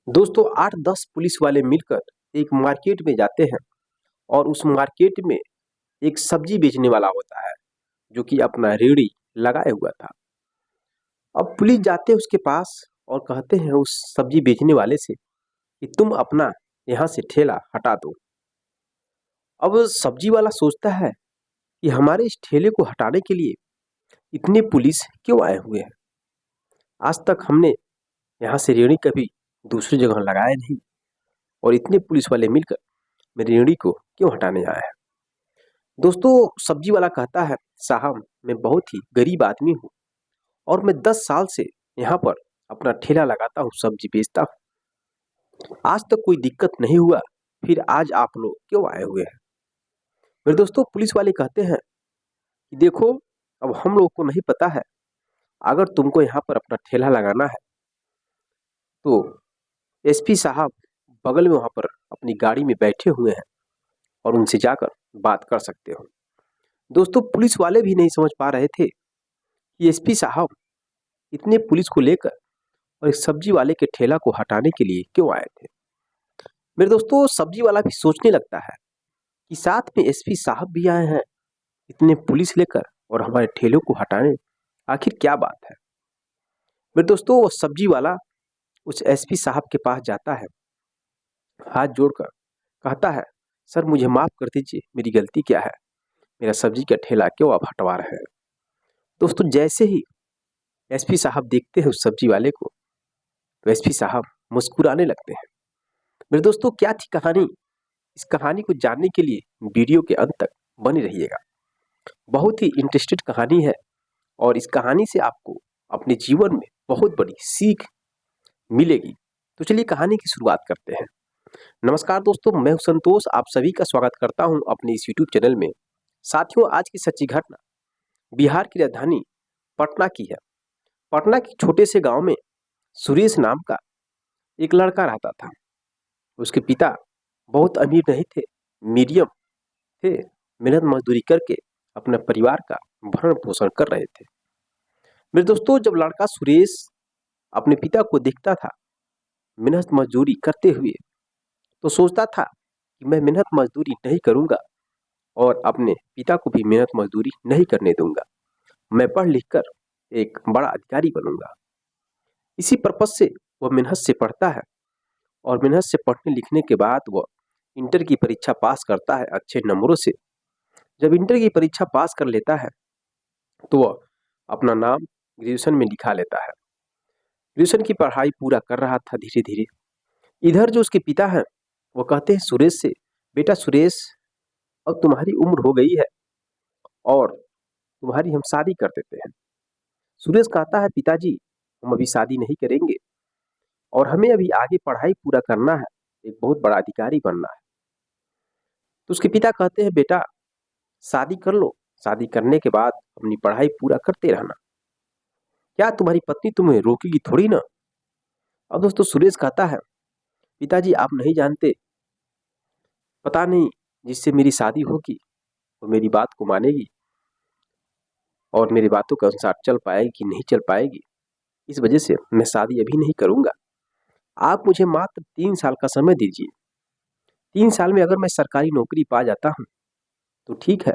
दोस्तों 8-10 पुलिस वाले मिलकर एक मार्केट में जाते हैं और उस मार्केट में एक सब्जी बेचने वाला होता है जो कि अपना रेहड़ी लगाए हुआ था। अब पुलिस जाते हैं उसके पास और कहते हैं उस सब्जी बेचने वाले से कि तुम अपना यहाँ से ठेला हटा दो। अब सब्जी वाला सोचता है कि हमारे इस ठेले को हटाने के लिए इतने पुलिस क्यों आए हुए हैं। आज तक हमने यहाँ से रेहड़ी कभी दूसरी जगह लगाया नहीं और इतने पुलिस वाले मिलकर मेरी रेहड़ी को क्यों हटाने आए हैं। दोस्तों सब्जी वाला कहता है, साहब मैं बहुत ही गरीब आदमी हूँ और मैं 10 साल से यहाँ पर अपना ठेला लगाता हूँ, सब्जी बेचता हूँ। आज तक कोई दिक्कत नहीं हुआ, फिर आज आप लोग क्यों आए हुए हैं। मेरे दोस्तों पुलिस वाले कहते हैं कि देखो, अब हम लोग को नहीं पता है, अगर तुमको यहाँ पर अपना ठेला लगाना है तो एसपी साहब बगल में वहाँ पर अपनी गाड़ी में बैठे हुए हैं और उनसे जाकर बात कर सकते हो। दोस्तों पुलिस वाले भी नहीं समझ पा रहे थे कि एसपी साहब इतने पुलिस को लेकर और एक सब्जी वाले के ठेला को हटाने के लिए क्यों आए थे। मेरे दोस्तों सब्जी वाला भी सोचने लगता है कि साथ में एसपी साहब भी आए हैं इतने पुलिस लेकर और हमारे ठेलों को हटाने, आखिर क्या बात है। मेरे दोस्तों वो सब्जी वाला उस एसपी साहब के पास जाता है, हाथ जोड़कर कहता है, सर मुझे माफ कर दीजिए, मेरी गलती क्या है, मेरा सब्जी का ठेला क्यों आप हटवा रहे हैं। दोस्तों जैसे ही एसपी साहब देखते हैं उस सब्जी वाले को तो एसपी साहब मुस्कुराने लगते हैं। मेरे दोस्तों क्या थी कहानी, इस कहानी को जानने के लिए वीडियो के अंत तक बने रहिएगा। बहुत ही इंटरेस्टेड कहानी है और इस कहानी से आपको अपने जीवन में बहुत बड़ी सीख मिलेगी। तो चलिए कहानी की शुरुआत करते हैं। नमस्कार दोस्तों, मैं हूं संतोष, आप सभी का स्वागत करता हूं अपने इस यूट्यूब चैनल में। साथियों आज की सच्ची घटना बिहार की राजधानी पटना की है। पटना के छोटे से गांव में सुरेश नाम का एक लड़का रहता था। उसके पिता बहुत अमीर नहीं थे, मीडियम थे, मेहनत मजदूरी करके अपने परिवार का भरण पोषण कर रहे थे। मेरे दोस्तों जब लड़का सुरेश अपने पिता को देखता था मेहनत मजदूरी करते हुए तो सोचता था कि मैं मेहनत मजदूरी नहीं करूंगा और अपने पिता को भी मेहनत मजदूरी नहीं करने दूंगा। मैं पढ़ लिख कर एक बड़ा अधिकारी बनूंगा। इसी पर्पज से वह मेहनत से पढ़ता है और मेहनत से पढ़ने लिखने के बाद वह इंटर की परीक्षा पास करता है अच्छे नंबरों से। जब इंटर की परीक्षा पास कर लेता है तो वह अपना नाम ग्रेजुएशन में लिखा लेता है। ग्रेजुएशन की पढ़ाई पूरा कर रहा था धीरे धीरे। इधर जो उसके पिता हैं वो कहते हैं सुरेश से, बेटा सुरेश अब तुम्हारी उम्र हो गई है और तुम्हारी हम शादी कर देते हैं। सुरेश कहता है पिताजी हम अभी शादी नहीं करेंगे और हमें अभी आगे पढ़ाई पूरा करना है, एक बहुत बड़ा अधिकारी बनना है। तो उसके पिता कहते हैं बेटा शादी कर लो, शादी करने के बाद अपनी पढ़ाई पूरा करते रहना, क्या तुम्हारी पत्नी तुम्हें रोकेगी थोड़ी ना। अब दोस्तों सुरेश कहता है पिताजी आप नहीं जानते, पता नहीं जिससे मेरी शादी होगी वो मेरी बात को मानेगी और मेरी बातों के अनुसार चल पाएगी कि नहीं चल पाएगी, इस वजह से मैं शादी अभी नहीं करूंगा। आप मुझे मात्र 3 साल का समय दीजिए। 3 साल में अगर मैं सरकारी नौकरी पा जाता हूँ तो ठीक है,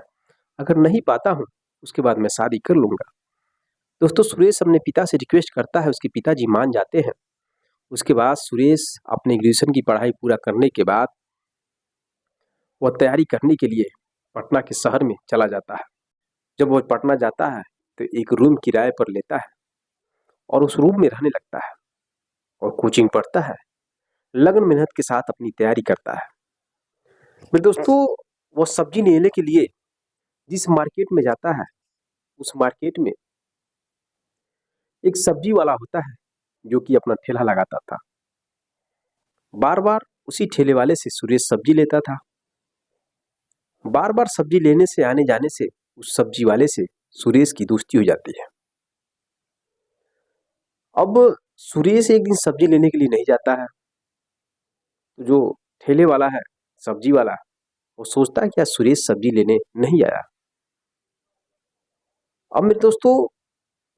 अगर नहीं पाता हूँ उसके बाद मैं शादी कर लूंगा। दोस्तों सुरेश अपने पिता से रिक्वेस्ट करता है, उसके पिताजी मान जाते हैं। उसके बाद सुरेश अपने ग्रेजुएशन की पढ़ाई पूरा करने के बाद वह तैयारी करने के लिए पटना के शहर में चला जाता है। जब वह पटना जाता है तो एक रूम किराए पर लेता है और उस रूम में रहने लगता है और कोचिंग पढ़ता है, लगन मेहनत के साथ अपनी तैयारी करता है। मेरे दोस्तों वो सब्जी लेने के लिए जिस मार्केट में जाता है उस मार्केट में एक सब्जी वाला होता है जो कि अपना ठेला लगाता था। बार बार उसी ठेले वाले से सुरेश सब्जी लेता था। बार बार सब्जी लेने से आने जाने से उस सब्जी वाले से सुरेश की दोस्ती हो जाती है। अब सुरेश एक दिन सब्जी लेने के लिए नहीं जाता है तो जो ठेले वाला है, सब्जी वाला, वो सोचता है कि आज सुरेश सब्जी लेने नहीं आया। अब मेरे दोस्तों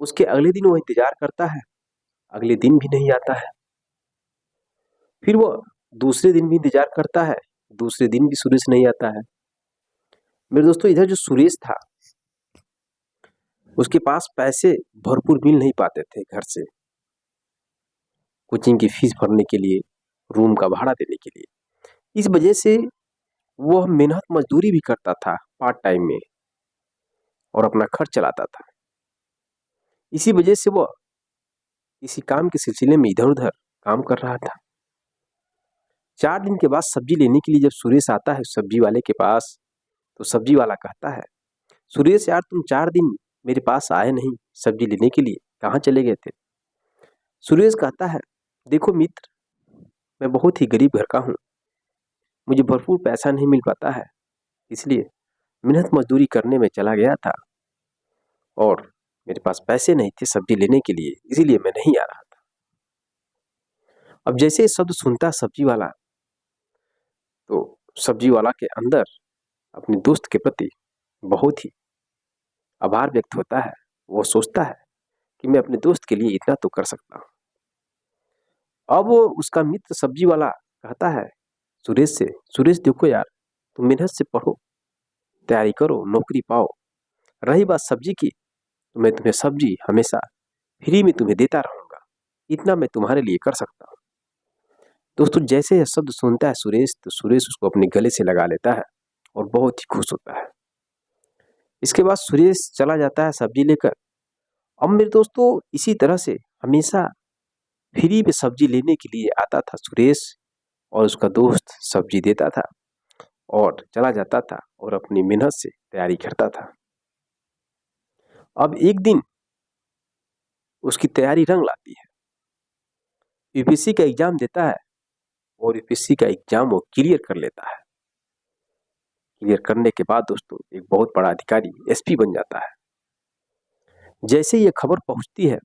उसके अगले दिन वो इंतजार करता है, अगले दिन भी नहीं आता है। फिर वो दूसरे दिन भी इंतजार करता है, दूसरे दिन भी सुरेश नहीं आता है। मेरे दोस्तों, इधर जो सुरेश था उसके पास पैसे भरपूर मिल नहीं पाते थे घर से, कोचिंग की फीस भरने के लिए, रूम का भाड़ा देने के लिए। इस वजह से वह मेहनत मजदूरी भी करता था पार्ट टाइम में और अपना खर्च चलाता था। इसी वजह से वह किसी काम के सिलसिले में इधर उधर काम कर रहा था। 4 दिन के बाद सब्जी लेने के लिए जब सुरेश आता है सब्जी वाले के पास, तो सब्जी वाला कहता है, सुरेश यार तुम 4 दिन मेरे पास आए नहीं सब्जी लेने के लिए, कहाँ चले गए थे? सुरेश कहता है, देखो मित्र, मैं बहुत ही गरीब घर का हूँ, मुझे भरपूर पैसा नहीं मिल पाता है, इसलिए मेहनत मजदूरी करने में चला गया था और मेरे पास पैसे नहीं थे सब्जी लेने के लिए, इसीलिए मैं नहीं आ रहा था। अब जैसे ये शब्द सुनता सब्जी वाला, तो सब्जी वाला के अंदर अपने दोस्त के प्रति बहुत ही आभार व्यक्त होता है। वो सोचता है कि मैं अपने दोस्त के लिए इतना तो कर सकता हूँ। अब वो उसका मित्र सब्जी वाला कहता है सुरेश से, सुरेश देखो यार, तुम मेहनत से पढ़ो, तैयारी करो, नौकरी पाओ, रही बात सब्जी की, तो मैं तुम्हें सब्जी हमेशा फ्री में तुम्हें देता रहूंगा, इतना मैं तुम्हारे लिए कर सकता हूँ। दोस्तों, जैसे यह शब्द सुनता है सुरेश, तो सुरेश उसको अपने गले से लगा लेता है और बहुत ही खुश होता है। इसके बाद सुरेश चला जाता है सब्जी लेकर। अब मेरे दोस्तों, इसी तरह से हमेशा फ्री में सब्जी लेने के लिए आता था सुरेश और उसका दोस्त सब्जी देता था और चला जाता था और अपनी मेहनत से तैयारी करता था। अब एक दिन उसकी तैयारी रंग लाती है, यूपीएससी का एग्जाम देता है और यूपीएससी का एग्जाम वो क्लियर कर लेता है। क्लियर करने के बाद दोस्तों एक बहुत बड़ा अधिकारी एसपी बन जाता है। जैसे ये खबर पहुंचती है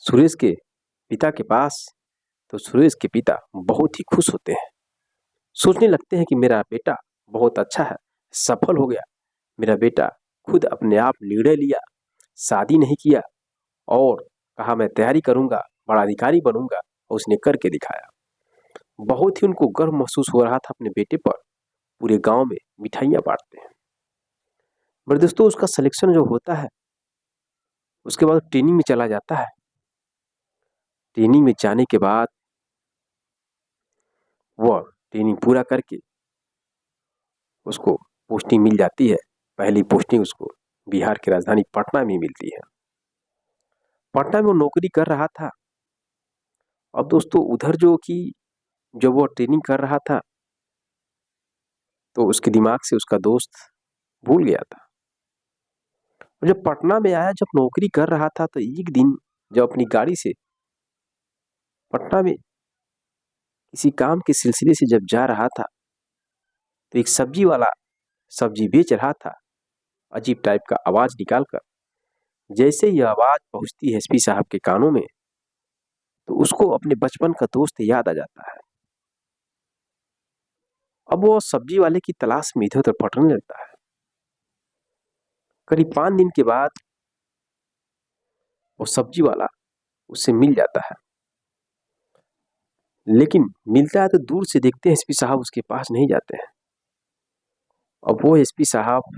सुरेश के पिता के पास, तो सुरेश के पिता बहुत ही खुश होते हैं, सोचने लगते हैं कि मेरा बेटा बहुत अच्छा है, सफल हो गया, मेरा बेटा खुद अपने आप निर्णय लिया, शादी नहीं किया और कहा मैं तैयारी करूंगा, बड़ा अधिकारी बनूंगा, और उसने करके दिखाया। बहुत ही उनको गर्व महसूस हो रहा था अपने बेटे पर। पूरे गांव में मिठाइयां बांटते हैं। पर दोस्तों, उसका सिलेक्शन जो होता है उसके बाद ट्रेनिंग में चला जाता है। ट्रेनिंग में जाने के बाद वह ट्रेनिंग पूरा करके उसको पोस्टिंग मिल जाती है। पहली पोस्टिंग उसको बिहार की राजधानी पटना में मिलती है। पटना में वो नौकरी कर रहा था। अब दोस्तों उधर जो कि जब वो ट्रेनिंग कर रहा था तो उसके दिमाग से उसका दोस्त भूल गया था। और जब पटना में आया, जब नौकरी कर रहा था, तो एक दिन जब अपनी गाड़ी से पटना में किसी काम के सिलसिले से जब जा रहा था, तो एक सब्जी वाला सब्जी बेच रहा था, अजीब टाइप का आवाज निकालकर। जैसे यह आवाज पहुंचती है एसपी साहब के कानों में, तो उसको अपने बचपन का दोस्त याद आ जाता है। अब वो सब्जी वाले की तलाश में इधर उधर भटकने लगता है। करीब 5 दिन के बाद वो सब्जी वाला उससे मिल जाता है, लेकिन मिलता है तो दूर से देखते हैं एसपी साहब उसके पास नहीं जाते हैं। अब वो एसपी साहब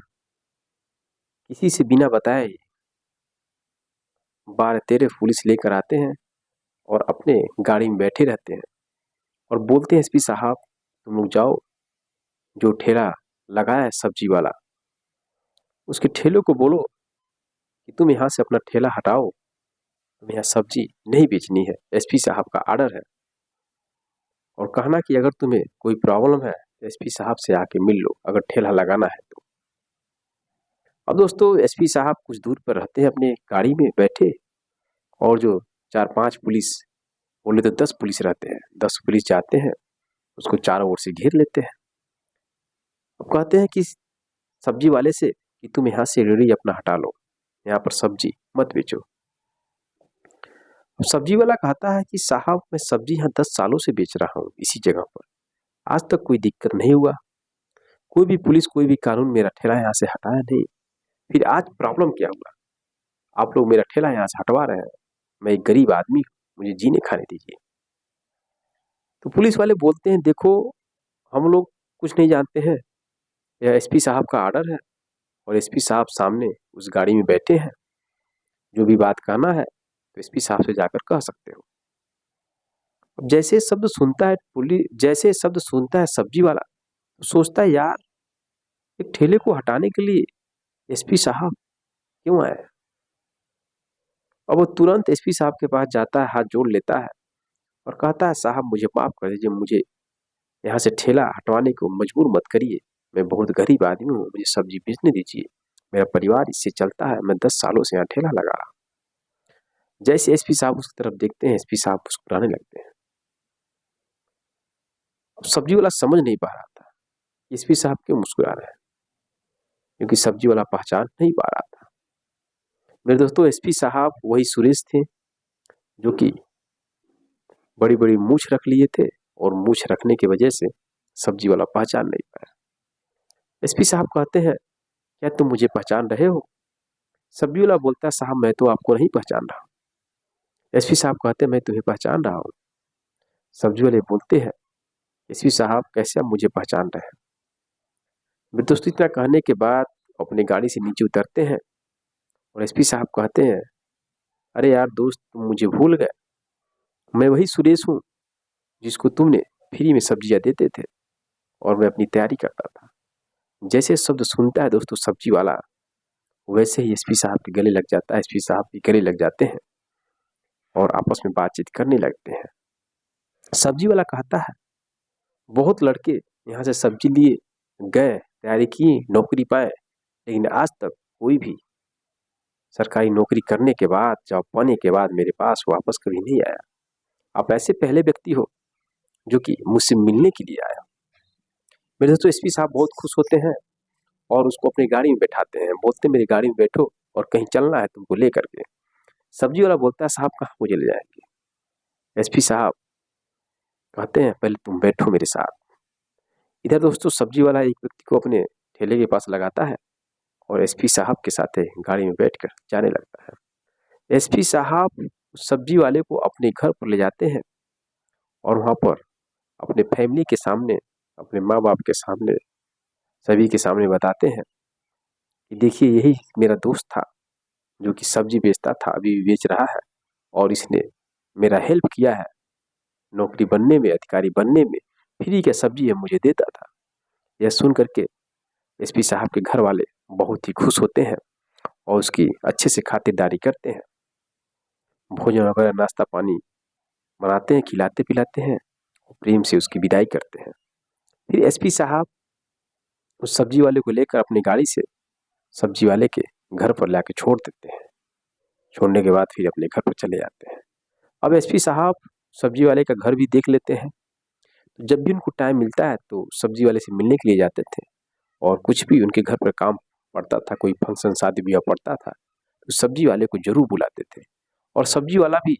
किसी से बिना बताए 12-13 पुलिस लेकर आते हैं और अपने गाड़ी में बैठे रहते हैं और बोलते हैं, एसपी साहब तुम लोग जाओ, जो ठेला लगाया है सब्जी वाला, उसके ठेले को बोलो कि तुम यहाँ से अपना ठेला हटाओ, तुम्हें यहाँ सब्जी नहीं बेचनी है, एसपी साहब का आर्डर है। और कहना कि अगर तुम्हें कोई प्रॉब्लम है तो एसपी साहब से आके मिल लो, अगर ठेला लगाना है तो। अब दोस्तों एसपी साहब कुछ दूर पर रहते हैं अपने गाड़ी में बैठे, और जो 4-5 पुलिस, बोले तो 10 पुलिस रहते हैं, 10 पुलिस जाते हैं, उसको चारों ओर से घेर लेते हैं। अब कहते हैं कि सब्जी वाले से कि तुम यहाँ से रेडी अपना हटा लो, यहाँ पर सब्जी मत बेचो। अब सब्जी वाला कहता है कि साहब मैं सब्जी यहाँ 10 सालों से बेच रहा हूँ इसी जगह पर, आज तक कोई दिक्कत नहीं हुआ, कोई भी पुलिस कोई भी कानून मेरा ठेला यहाँ से हटाया नहीं, फिर आज प्रॉब्लम क्या हुआ? आप लोग मेरा ठेला यहाँ से हटवा रहे हैं, मैं एक गरीब आदमी हूँ, मुझे जीने खाने दीजिए। तो पुलिस वाले बोलते हैं, देखो हम लोग कुछ नहीं जानते हैं, यह एसपी साहब का ऑर्डर है और एसपी साहब सामने उस गाड़ी में बैठे हैं, जो भी बात कहना है तो एसपी साहब से जाकर कह सकते हो। अब जैसे शब्द सुनता है सब्जी वाला, तो सोचता है यार एक ठेले को हटाने के लिए एसपी साहब क्यों आए। अब वो तुरंत एसपी साहब के पास जाता है, हाथ जोड़ लेता है और कहता है, साहब मुझे माफ कर दीजिए, मुझे यहाँ से ठेला हटवाने को मजबूर मत करिए, मैं बहुत गरीब आदमी हूँ, मुझे सब्जी बेचने दीजिए, मेरा परिवार इससे चलता है, मैं 10 सालों से यहाँ ठेला लगा रहा हूँ। जैसे एसपी साहब उसकी तरफ देखते हैं, एसपी साहब मुस्कुराने लगते हैं। अब सब्जी वाला समझ नहीं पा रहा था एसपी साहब क्यों मुस्कुरा रहे हैं, क्योंकि सब्जी वाला पहचान नहीं पा रहा था। मेरे दोस्तों, एसपी साहब वही सुरेश थे जो कि बड़ी बड़ी मूछ रख लिए थे और मूछ रखने की वजह से सब्जी वाला पहचान नहीं पाया। एसपी साहब कहते हैं, क्या तुम मुझे पहचान रहे हो? सब्जी वाला बोलता है, साहब मैं तो आपको नहीं पहचान रहा। एसपी साहब कहते हैं, मैं तुम्हें पहचान रहा हूँ। सब्जी वाले बोलते हैं, एसपी साहब कैसे आप मुझे पहचान रहे हैं? मेरे दोस्तों, इतना कहने के बाद अपनी गाड़ी से नीचे उतरते हैं और एसपी साहब कहते हैं, अरे यार दोस्त, तुम मुझे भूल गए, मैं वही सुरेश हूँ जिसको तुमने फ्री में सब्जियां देते थे और मैं अपनी तैयारी करता था। जैसे शब्द सुनता है दोस्तों सब्जी वाला, वैसे ही एसपी साहब के गले लग जाता है, एसपी साहब के गले लग जाते हैं और आपस में बातचीत करने लगते हैं। सब्जी वाला कहता है, बहुत लड़के यहाँ से सब्जी लिए गए, तैयारी की, नौकरी पाए, लेकिन आज तक कोई भी सरकारी नौकरी करने के बाद, जॉब पाने के बाद मेरे पास वापस कभी नहीं आया। आप ऐसे पहले व्यक्ति हो जो कि मुझसे मिलने के लिए आया। मेरे दोस्तों, एसपी साहब बहुत खुश होते हैं और उसको अपनी गाड़ी में बैठाते हैं, बोलते मेरी गाड़ी में बैठो और कहीं चलना है तुमको लेकर के। सब्जी वाला बोलता है, साहब कहाँ मुझे ले जाएंगे? एसपी साहब कहते हैं, पहले तुम बैठो मेरे साथ। इधर दोस्तों सब्जी वाला एक व्यक्ति को अपने ठेले के पास लगाता है और एसपी साहब के साथ गाड़ी में बैठकर जाने लगता है। एसपी साहब सब्जी वाले को अपने घर पर ले जाते हैं और वहाँ पर अपने फैमिली के सामने, अपने माँ बाप के सामने, सभी के सामने बताते हैं कि देखिए यही मेरा दोस्त था जो कि सब्जी बेचता था, अभी भी बेच रहा है और इसने मेरा हेल्प किया है नौकरी बनने में, अधिकारी बनने में, फ्री का सब्जी है मुझे देता था। यह सुन करके एसपी साहब के घर वाले बहुत ही खुश होते हैं और उसकी अच्छे से खातिरदारी करते हैं, भोजन वगैरह नाश्ता पानी बनाते हैं, खिलाते पिलाते हैं और प्रेम से उसकी विदाई करते हैं। फिर एसपी साहब उस सब्जी वाले को लेकर अपनी गाड़ी से सब्जी वाले के घर पर लाके छोड़ देते हैं। छोड़ने के बाद फिर अपने घर पर चले जाते हैं। अब एसपी साहब सब्जी वाले का घर भी देख लेते हैं, तो जब भी उनको टाइम मिलता है तो सब्जी वाले से मिलने के लिए जाते थे और कुछ भी उनके घर पर काम पड़ता था, कोई फंक्शन शादी ब्याह पड़ता था तो सब्जी वाले को जरूर बुलाते थे और सब्जी वाला भी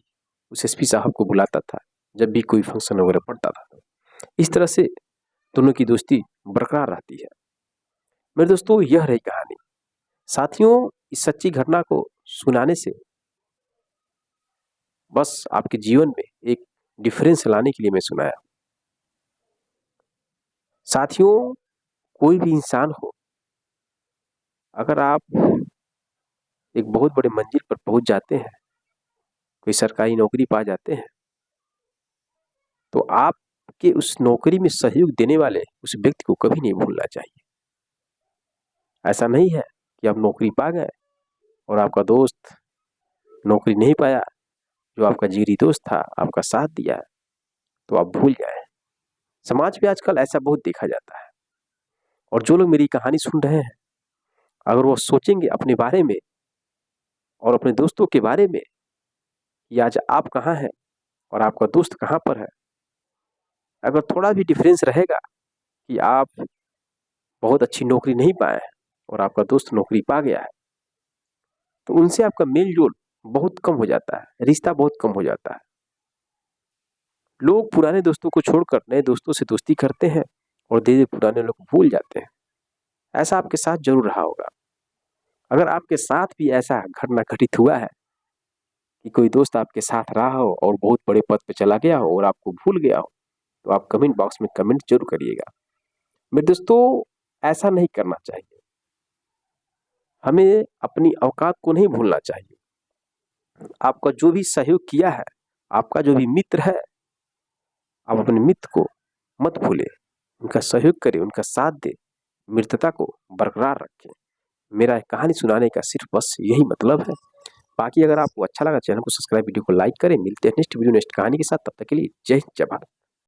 उस एसपी साहब को बुलाता था जब भी कोई फंक्शन वगैरह पड़ता था। इस तरह से दोनों की दोस्ती बरकरार रहती है। मेरे दोस्तों, यह रही कहानी। साथियों, इस सच्ची घटना को सुनाने से बस आपके जीवन में एक डिफरेंस लाने के लिए मैं सुनाया। साथियों, कोई भी इंसान हो, अगर आप एक बहुत बड़े मंजिल पर पहुंच जाते हैं, कोई सरकारी नौकरी पा जाते हैं, तो आपके उस नौकरी में सहयोग देने वाले उस व्यक्ति को कभी नहीं भूलना चाहिए। ऐसा नहीं है कि आप नौकरी पा गए और आपका दोस्त नौकरी नहीं पाया, जो आपका जिगरी दोस्त था, आपका साथ दिया, तो आप भूल जाए। समाज में आजकल ऐसा बहुत देखा जाता है और जो लोग मेरी कहानी सुन रहे हैं, अगर वो सोचेंगे अपने बारे में और अपने दोस्तों के बारे में कि आज आप कहाँ हैं और आपका दोस्त कहाँ पर है, अगर थोड़ा भी डिफरेंस रहेगा कि आप बहुत अच्छी नौकरी नहीं पाए हैं और आपका दोस्त नौकरी पा गया है, तो उनसे आपका मेल जोल बहुत कम हो जाता है, रिश्ता बहुत कम हो जाता है। लोग पुराने दोस्तों को छोड़कर नए दोस्तों से दोस्ती करते हैं और धीरे धीरे पुराने लोग भूल जाते हैं। ऐसा आपके साथ जरूर रहा होगा। अगर आपके साथ भी ऐसा घटना घटित हुआ है कि कोई दोस्त आपके साथ रहा हो और बहुत बड़े पद पे चला गया हो और आपको भूल गया हो, तो आप कमेंट बॉक्स में कमेंट जरूर करिएगा। मेरे दोस्तों, ऐसा नहीं करना चाहिए, हमें अपनी औकात को नहीं भूलना चाहिए। आपका जो भी सहयोग किया है, आपका जो भी मित्र है, आप अपने मित्र को मत भूलें, उनका सहयोग करें, उनका साथ दें, मित्रता को बरकरार रखें। मेरा कहानी सुनाने का सिर्फ बस यही मतलब है। बाकी अगर आपको अच्छा लगा, चैनल को सब्सक्राइब, वीडियो को लाइक करें। मिलते हैं नेक्स्ट वीडियो नेक्स्ट कहानी के साथ, तब तक के लिए जय हिंद, जय भारत।